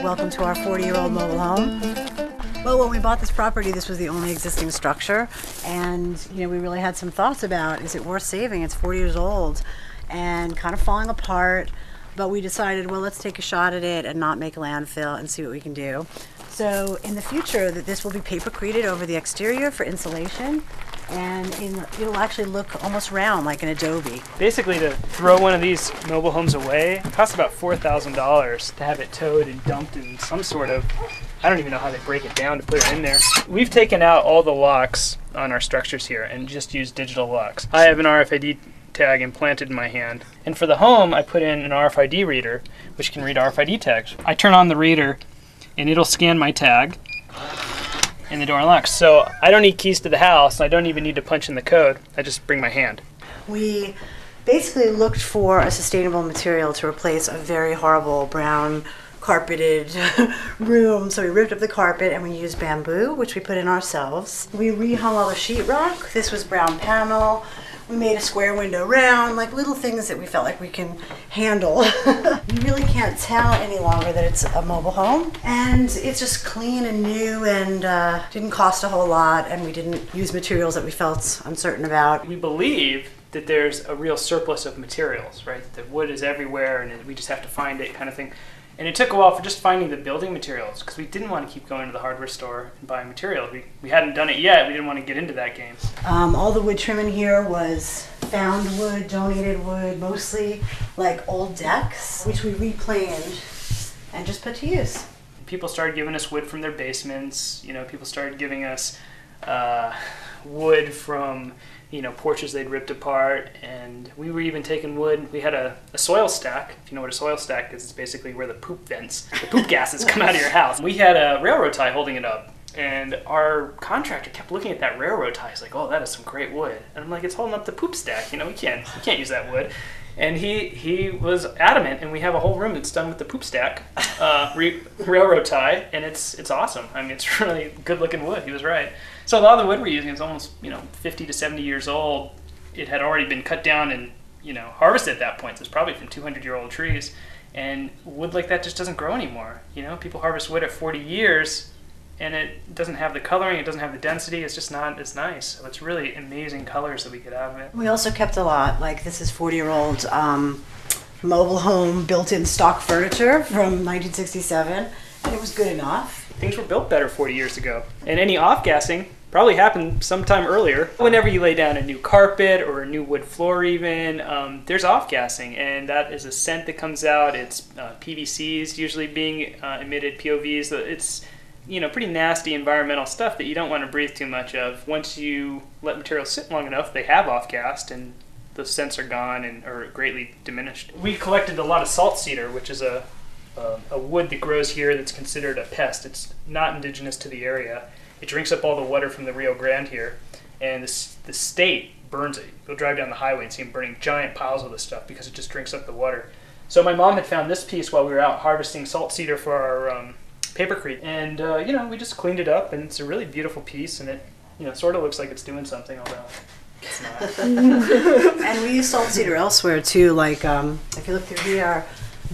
Welcome to our 40-year-old mobile home. Well, when we bought this property, this was the only existing structure, and we really had some thoughts about, is it worth saving? It's 40 years old and kind of falling apart, but we decided, well, let's take a shot at it and not make a landfill and see what we can do. So in the future, this will be paper-created over the exterior for insulation, and it'll actually look almost round like an adobe. Basically, to throw one of these mobile homes away, it costs about $4,000 to have it towed and dumped in some sort of, I don't even know how they break it down to put it in there. We've taken out all the locks on our structures here and just used digital locks. I have an RFID tag implanted in my hand. And for the home, I put in an RFID reader, which can read RFID tags. I turn on the reader, and it'll scan my tag, and the door unlocks. So I don't need keys to the house. I don't even need to punch in the code. I just bring my hand. We basically looked for a sustainable material to replace a very horrible brown carpeted room. So we ripped up the carpet and we used bamboo, which we put in ourselves. We rehung all the sheetrock. This was brown panel. We made a square window round, like little things that we felt like we can handle. You really can't tell any longer that it's a mobile home. And it's just clean and new and didn't cost a whole lot, and we didn't use materials that we felt uncertain about. We believe that there's a real surplus of materials, right? The wood is everywhere and we just have to find it kind of thing. And it took a while for just finding the building materials because we didn't want to keep going to the hardware store and buying materials. We hadn't done it yet. We didn't want to get into that game. All the wood trim in here was found wood, donated wood, mostly like old decks, which we replaned and just put to use. People started giving us wood from their basements. People started giving us wood from porches they'd ripped apart, and we were even taking wood. We had a soil stack. If you know what a soil stack is, it's basically where the poop gases come out of your house. We had a railroad tie holding it up, and our contractor kept looking at that railroad tie. He's like, "Oh, that is some great wood." And I'm like, "It's holding up the poop stack. We can't use that wood." And he was adamant, and we have a whole room that's done with the poop stack railroad tie, and it's awesome. I mean, it's really good looking wood. He was right. So a lot of the wood we're using is almost 50 to 70 years old. It had already been cut down and harvested at that point. So it's probably from 200-year-old trees, and wood like that just doesn't grow anymore. People harvest wood at 40 years, and it doesn't have the coloring, it doesn't have the density. It's just not as nice. So it's really amazing colors that we get out of it. We also kept a lot. Like this is 40-year-old mobile home built-in stock furniture from 1967, and it was good enough. Things were built better 40 years ago, and any off-gassing probably happened sometime earlier. Whenever you lay down a new carpet or a new wood floor even, there's off-gassing, and that is a scent that comes out. It's PVCs usually being emitted, POVs. It's pretty nasty environmental stuff that you don't want to breathe too much of. Once you let materials sit long enough, they have off-gassed, and the scents are gone and are greatly diminished. We collected a lot of salt cedar, which is a wood that grows here that's considered a pest. It's not indigenous to the area. It drinks up all the water from the Rio Grande here, and the state burns it. You'll drive down the highway and see them burning giant piles of this stuff because it just drinks up the water. So my mom had found this piece while we were out harvesting salt cedar for our papercrete, and we just cleaned it up, and it's a really beautiful piece, and it sort of looks like it's doing something, although it's not. And we use salt cedar elsewhere too. Like if you look through here,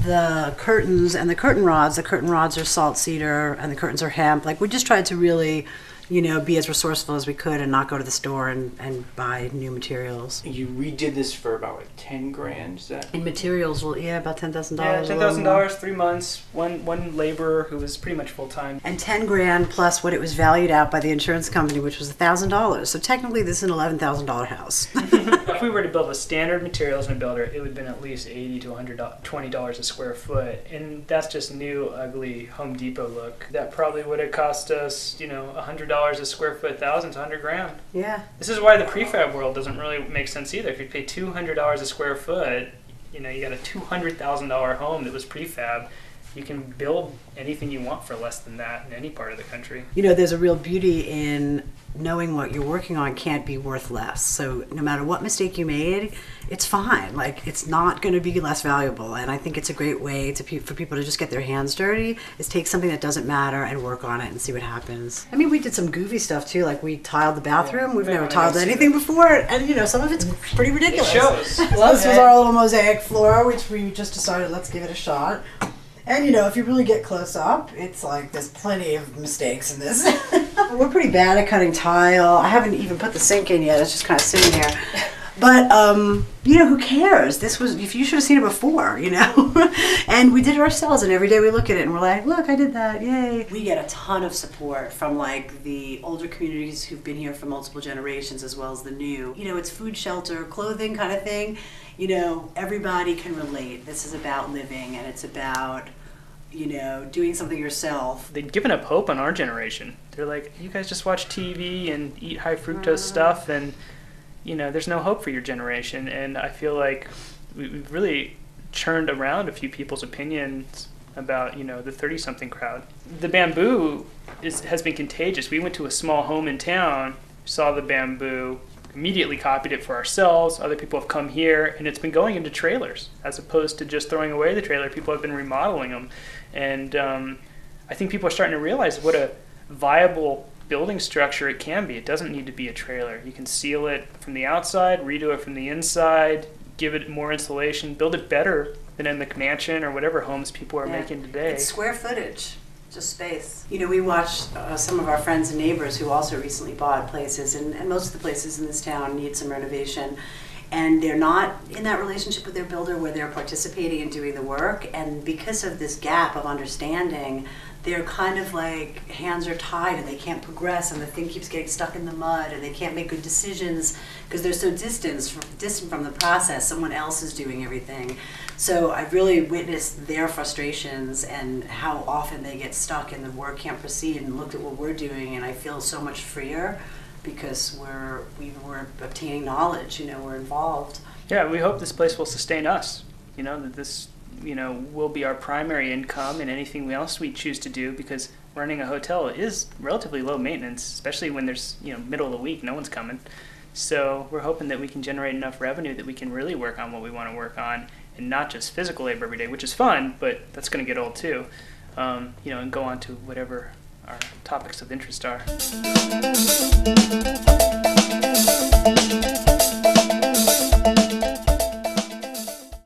the curtains and the curtain rods are salt cedar, and the curtains are hemp. Like we just tried to really be as resourceful as we could and not go to the store and buy new materials. You redid this for about like 10 grand, is that? In materials, well, yeah, about $10,000. Yeah, $10,000, 3 months, one laborer who was pretty much full time. And 10 grand plus what it was valued at by the insurance company, which was $1,000. So technically this is an $11,000 house. If we were to build with standard materials in a builder, it would have been at least $80 to $120 a square foot. And that's just new, ugly Home Depot look. That probably would have cost us, $100 a square foot, $1,000 to $100 grand. Yeah. This is why the prefab world doesn't really make sense either. If you pay $200 a square foot, you got a $200,000 home that was prefab. You can build anything you want for less than that in any part of the country. There's a real beauty in knowing what you're working on can't be worth less. So no matter what mistake you made, it's fine. Like, it's not going to be less valuable. And I think it's a great way for people to just get their hands dirty, is take something that doesn't matter and work on it and see what happens. I mean, we did some goofy stuff too. Like, we tiled the bathroom. We've never tiled anything before. And, some of it's pretty ridiculous. It shows. Well, this was our little mosaic floor, which we just decided, let's give it a shot. And you know, if you really get close up, it's like there's plenty of mistakes in this. We're pretty bad at cutting tile. I haven't even put the sink in yet. It's just kind of sitting here. But you know, who cares? This was, if you should have seen it before, you know. And we did it ourselves, and every day we look at it and we're like, look, I did that, yay. We get a ton of support from like the older communities who've been here for multiple generations, as well as the new. You know, it's food, shelter, clothing kind of thing. You know, everybody can relate. This is about living, and it's about, you know, doing something yourself. They'd given up hope on our generation. They're like, you guys just watch TV and eat high fructose stuff, and you know, there's no hope for your generation. And I feel like we've really churned around a few people's opinions about, you know, the 30-something crowd. The bamboo has been contagious. We went to a small home in town, saw the bamboo, immediately copied it for ourselves. Other people have come here, and it's been going into trailers as opposed to just throwing away the trailer. People have been remodeling them. And I think people are starting to realize what a viable building structure it can be. It doesn't need to be a trailer. You can seal it from the outside, redo it from the inside, give it more insulation, build it better than a McMansion or whatever homes people are making today. It's square footage, just space. You know, we watched some of our friends and neighbors who also recently bought places, and most of the places in this town need some renovation. And they're not in that relationship with their builder where they're participating and doing the work. And because of this gap of understanding, they're kind of like hands are tied and they can't progress, and the thing keeps getting stuck in the mud, and they can't make good decisions because they're so distant from the process. Someone else is doing everything. So I've really witnessed their frustrations and how often they get stuck and the work can't proceed, and looked at what we're doing, and I feel so much freer because we're obtaining knowledge, you know, we're involved. Yeah, we hope this place will sustain us, you know, that this, you know, will be our primary income in anything else we choose to do, because running a hotel is relatively low maintenance, especially when there's, you know, middle of the week, no one's coming. So we're hoping that we can generate enough revenue that we can really work on what we want to work on, and not just physical labor every day, which is fun, but that's going to get old too, you know, and go on to whatever our topics of interest are.